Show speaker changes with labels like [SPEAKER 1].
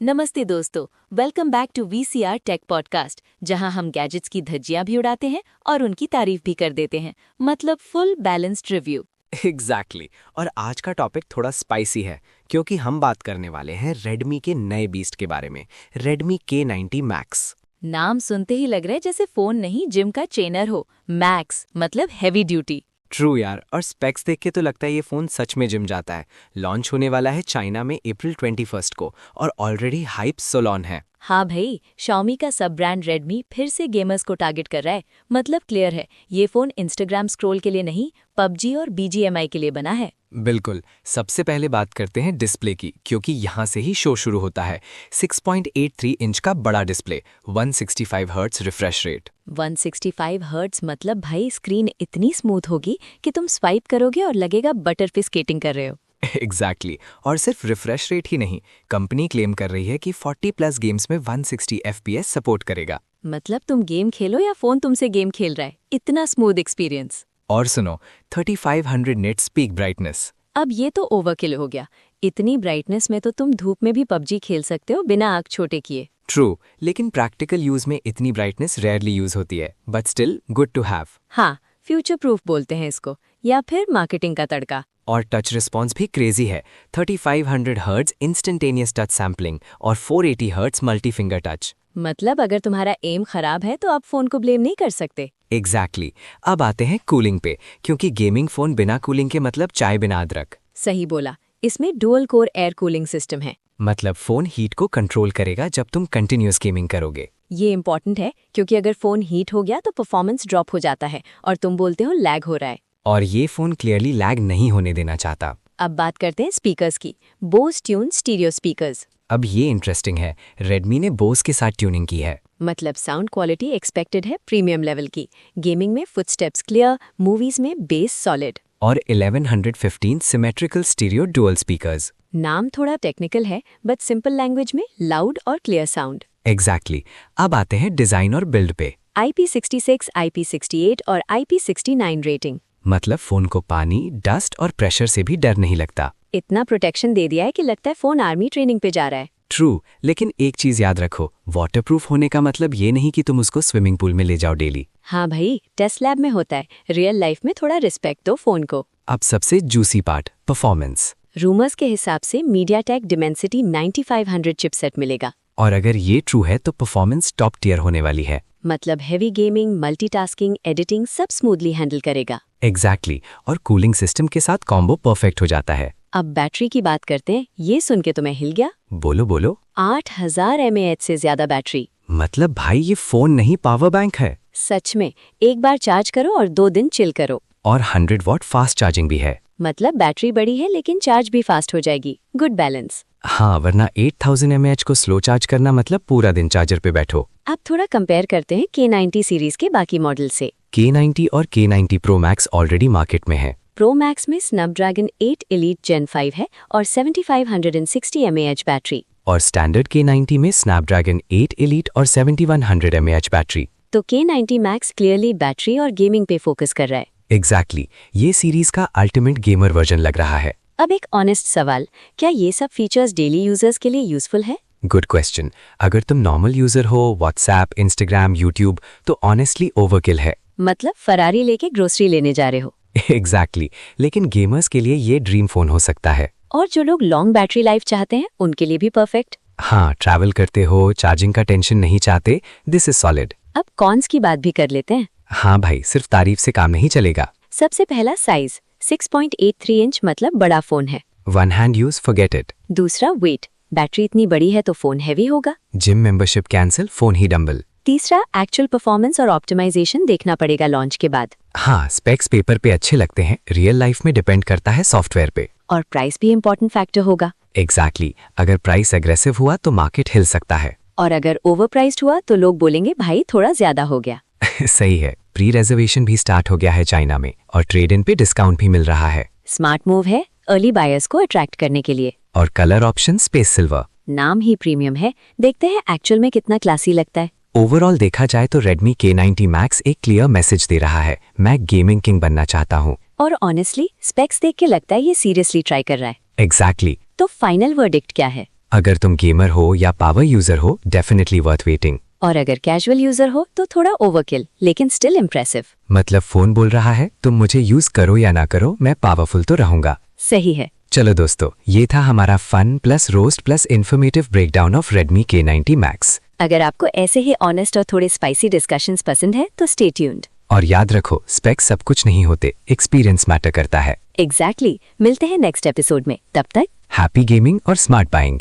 [SPEAKER 1] नमस्ते दोस्तों, welcome back to VCR tech podcast, जहां हम गैजेट्स की धज्जियां भी उड़ाते हैं और उनकी तारीफ भी कर देते हैं। मतलब फुल बैलेंस्ड रिव्यू।
[SPEAKER 2] एग्जैक्टली और आज का टॉपिक थोड़ा स्पाइसी है क्योंकि हम बात करने वाले हैं रेडमी के नए बीस्ट के बारे में, रेडमी K90 मैक्स।
[SPEAKER 1] नाम सुनते ही लग रहा है जैसे फोन नहीं जिम का ट्रेनर हो। मैक्स मतलब हैवी ड्यूटी।
[SPEAKER 2] ट्रू यार, और स्पेक्स देख के तो लगता है ये फ़ोन सच में जिम जाता है। लॉन्च होने वाला है चाइना में अप्रैल 21 को और ऑलरेडी हाइप सोलॉन है।
[SPEAKER 1] हाँ भाई, Xiaomi का सब ब्रांड रेडमी फिर से गेमर्स को टारगेट कर रहा है। मतलब क्लियर है, ये फोन इंस्टाग्राम स्क्रॉल के लिए नहीं, पबजी और BGMI के लिए बना है।
[SPEAKER 2] बिल्कुल। सबसे पहले बात करते हैं डिस्प्ले की, क्योंकि यहाँ से ही शो शुरू होता है। 6.83 इंच का बड़ा display, 165 hertz refresh rate.
[SPEAKER 1] 165 hertz मतलब भाई स्क्रीन इतनी स्मूथ होगी कि तुम स्वाइप करोगे और लगेगा बटर पे स्केटिंग कर रहे हो।
[SPEAKER 2] एग्जैक्टली और सिर्फ रिफ्रेश रेट ही नहीं, कंपनी क्लेम कर रही है कि 40+ गेम्स में 160 FPS सपोर्ट करेगा।
[SPEAKER 1] मतलब तुम गेम खेलो या फोन तुमसे गेम खेल रहा है, इतना स्मूथ एक्सपीरियंस।
[SPEAKER 2] और सुनो, 3500 निट्स पीक ब्राइटनेस।
[SPEAKER 1] अब ये तो ओवरकिल हो गया। इतनी ब्राइटनेस में तो तुम धूप में भी पबजी खेल सकते हो बिना आँख छोटे किए।
[SPEAKER 2] ट्रू, लेकिन प्रैक्टिकल यूज में इतनी ब्राइटनेस रेयरली यूज होती है, but still good to have.
[SPEAKER 1] हाँ, फ्यूचर प्रूफ बोलते हैं इसको, या फिर मार्केटिंग का तड़का।
[SPEAKER 2] और टच रिस्पॉन्स भी क्रेजी है। 3500 हर्ट्ज इंस्टेंटेनियस टच सैम्पलिंग और 480 हर्ट्ज मल्टी फिंगर टच।
[SPEAKER 1] मतलब अगर तुम्हारा एम खराब है तो आप फोन को ब्लेम नहीं कर सकते।
[SPEAKER 2] एग्जैक्टली। अब आते हैं कूलिंग पे, क्योंकि गेमिंग फोन बिना कूलिंग के मतलब चाय बिना अदरक।
[SPEAKER 1] सही बोला, इसमें dual core air cooling system है।
[SPEAKER 2] मतलब फोन हीट को कंट्रोल करेगा जब तुम कंटिन्यूअस गेमिंग करोगे।
[SPEAKER 1] ये इंपॉर्टेंट है क्योंकि अगर फोन हीट हो गया तो परफॉर्मेंस ड्रॉप हो जाता है और तुम बोलते हो लैग हो रहा है।
[SPEAKER 2] और ये फोन क्लियरली लैग नहीं होने देना चाहता।
[SPEAKER 1] अब बात करते हैं स्पीकर्स की। Bose tune stereo speakers.
[SPEAKER 2] अब ये इंटरेस्टिंग है, रेडमी ने बोस के साथ ट्यूनिंग की है।
[SPEAKER 1] मतलब साउंड क्वालिटी एक्सपेक्टेड है प्रीमियम लेवल की। गेमिंग में फुटस्टेप्स क्लियर, मूवीज में बेस सॉलिड।
[SPEAKER 2] और 1115 सिमेट्रिकल स्टीरियो डुअल स्पीकर्स।
[SPEAKER 1] नाम थोड़ा टेक्निकल है बट सिंपल लैंग्वेज में लाउड और क्लियर साउंड।
[SPEAKER 2] एग्जैक्टली। अब आते हैं डिजाइन और बिल्ड पे।
[SPEAKER 1] IP66, IP68 और IP69 रेटिंग।
[SPEAKER 2] मतलब फोन को पानी, डस्ट और प्रेशर से भी डर नहीं लगता।
[SPEAKER 1] इतना प्रोटेक्शन दे दिया है कि लगता है फोन आर्मी ट्रेनिंग पे जा रहा है।
[SPEAKER 2] ट्रू, लेकिन एक चीज याद रखो, वाटरप्रूफ होने का मतलब ये नहीं कि तुम उसको स्विमिंग पूल में ले जाओ डेली।
[SPEAKER 1] हाँ भाई, टेस्ट लैब में होता है, रियल लाइफ में थोड़ा रिस्पेक्ट दो फोन को।
[SPEAKER 2] अब सबसे जूसी पार्ट, परफॉर्मेंस।
[SPEAKER 1] रूमर्स के हिसाब से मीडियाटेक डिमेंसिटी 9500 चिपसेट मिलेगा।
[SPEAKER 2] और अगर ये ट्रू है तो परफॉर्मेंस टॉप टियर होने वाली है।
[SPEAKER 1] मतलब हेवी गेमिंग, मल्टीटास्किंग, एडिटिंग सब स्मूथली हैंडल करेगा।
[SPEAKER 2] एग्जैक्टली। और कूलिंग सिस्टम के साथ कॉम्बो परफेक्ट हो जाता है।
[SPEAKER 1] अब बैटरी की बात करते हैं। ये सुन के तो मैं हिल गया।
[SPEAKER 2] बोलो बोलो।
[SPEAKER 1] 8000 mAh से ज्यादा बैटरी।
[SPEAKER 2] मतलब भाई ये फोन नहीं, पावर बैंक है।
[SPEAKER 1] सच में, एक बार चार्ज करो और 2 दिन चिल करो।
[SPEAKER 2] और 100 वॉट फास्ट चार्जिंग भी है।
[SPEAKER 1] मतलब बैटरी बड़ी है लेकिन चार्ज भी फास्ट हो जाएगी। Good balance.
[SPEAKER 2] हाँ, वरना 8000 mAh को स्लो चार्ज करना मतलब पूरा दिन चार्जर पे बैठो।
[SPEAKER 1] अब थोड़ा कंपेयर करते हैं K90 सीरीज के बाकी मॉडल से।
[SPEAKER 2] K90 और K90 Pro Max already market में है।
[SPEAKER 1] प्रो मैक्स में स्नैपड्रैगन 8 Elite Gen 5 है और 7560 mAh बैटरी।
[SPEAKER 2] और स्टैंडर्ड K90 में स्नैपड्रैगन 8 Elite और 7100 mAh बैटरी।
[SPEAKER 1] तो K90 मैक्स क्लियरली बैटरी और गेमिंग पे फोकस कर रहा है।
[SPEAKER 2] एग्जैक्टली। ये सीरीज का अल्टीमेट गेमर वर्जन लग रहा है।
[SPEAKER 1] अब एक ऑनेस्ट सवाल, क्या ये सब फीचर्स डेली यूजर्स के लिए यूजफुल है?
[SPEAKER 2] Good question. अगर तुम नॉर्मल यूजर हो, व्हाट्सएप, इंस्टाग्राम, यूट्यूब, तो ऑनेस्टली ओवरकिल है।
[SPEAKER 1] मतलब फरारी लेके ग्रोसरी लेने जा रहे हो।
[SPEAKER 2] एग्जैक्टली। लेकिन गेमर्स के लिए ये ड्रीम फोन हो सकता है।
[SPEAKER 1] और जो लोग लॉन्ग बैटरी लाइफ चाहते हैं उनके लिए भी परफेक्ट।
[SPEAKER 2] हाँ, ट्रैवल करते हो, चार्जिंग का टेंशन नहीं चाहते, दिस इज सॉलिड।
[SPEAKER 1] अब कॉन्स की बात भी कर लेते हैं।
[SPEAKER 2] हाँ भाई, सिर्फ तारीफ से काम नहीं चलेगा।
[SPEAKER 1] सबसे पहला साइज, 6.83 इंच मतलब बड़ा फोन है।
[SPEAKER 2] One hand use, forget it.
[SPEAKER 1] दूसरा वेट, बैटरी इतनी बड़ी है तो फोन हैवी होगा।
[SPEAKER 2] जिम मेंबरशिप कैंसिल, फोन ही डंबल।
[SPEAKER 1] तीसरा एक्चुअल परफॉर्मेंस और ऑप्टिमाइजेशन देखना पड़ेगा लॉन्च के बाद।
[SPEAKER 2] हाँ, स्पेक्स पेपर पे अच्छे लगते हैं, रियल लाइफ में डिपेंड करता है सॉफ्टवेयर पे।
[SPEAKER 1] और प्राइस भी इम्पोर्टेंट फैक्टर होगा।
[SPEAKER 2] एग्जैक्टली। अगर प्राइस एग्रेसिव हुआ तो मार्केट हिल सकता है।
[SPEAKER 1] और अगर ओवर प्राइस्ड हुआ तो लोग बोलेंगे भाई थोड़ा ज्यादा हो गया।
[SPEAKER 2] सही है। प्री रिजर्वेशन भी स्टार्ट हो गया है चाइना में और ट्रेड इन पे डिस्काउंट भी मिल रहा है।
[SPEAKER 1] स्मार्ट मूव है अर्ली बायर्स को अट्रैक्ट करने के लिए।
[SPEAKER 2] और कलर ऑप्शन स्पेस सिल्वर।
[SPEAKER 1] नाम ही प्रीमियम है, देखते हैं एक्चुअल में कितना क्लासी लगता है।
[SPEAKER 2] ओवरऑल देखा जाए तो रेडमी K90 मैक्स एक क्लियर मैसेज दे रहा है, मैं गेमिंग किंग बनना चाहता हूँ।
[SPEAKER 1] और ऑनेस्टली स्पेक्स देख के लगता है ये सीरियसली ट्राई कर रहा है।
[SPEAKER 2] एग्जैक्टली।
[SPEAKER 1] तो फाइनल वर्डिक्ट क्या है?
[SPEAKER 2] अगर तुम गेमर हो या पावर यूजर हो, डेफिनेटली वर्थ वेटिंग।
[SPEAKER 1] और अगर कैजुअल यूजर हो तो थोड़ा ओवरकिल, लेकिन स्टिल इम्प्रेसिव।
[SPEAKER 2] मतलब फोन बोल रहा है तुम मुझे यूज करो या ना करो, मैं पावरफुल तो रहूंगा।
[SPEAKER 1] सही है।
[SPEAKER 2] चलो दोस्तों, ये था हमारा fun plus roast plus informative breakdown of Redmi K90 Max।
[SPEAKER 1] अगर आपको ऐसे ही ऑनेस्ट और थोड़े स्पाइसी डिस्कशंस पसंद है तो स्टे ट्यून्ड।
[SPEAKER 2] और याद रखो, स्पेक्स सब कुछ नहीं होते, एक्सपीरियंस मैटर करता है।
[SPEAKER 1] एग्जैक्टली। मिलते हैं नेक्स्ट एपिसोड में, तब तक
[SPEAKER 2] हैप्पी गेमिंग और स्मार्ट बाइंग।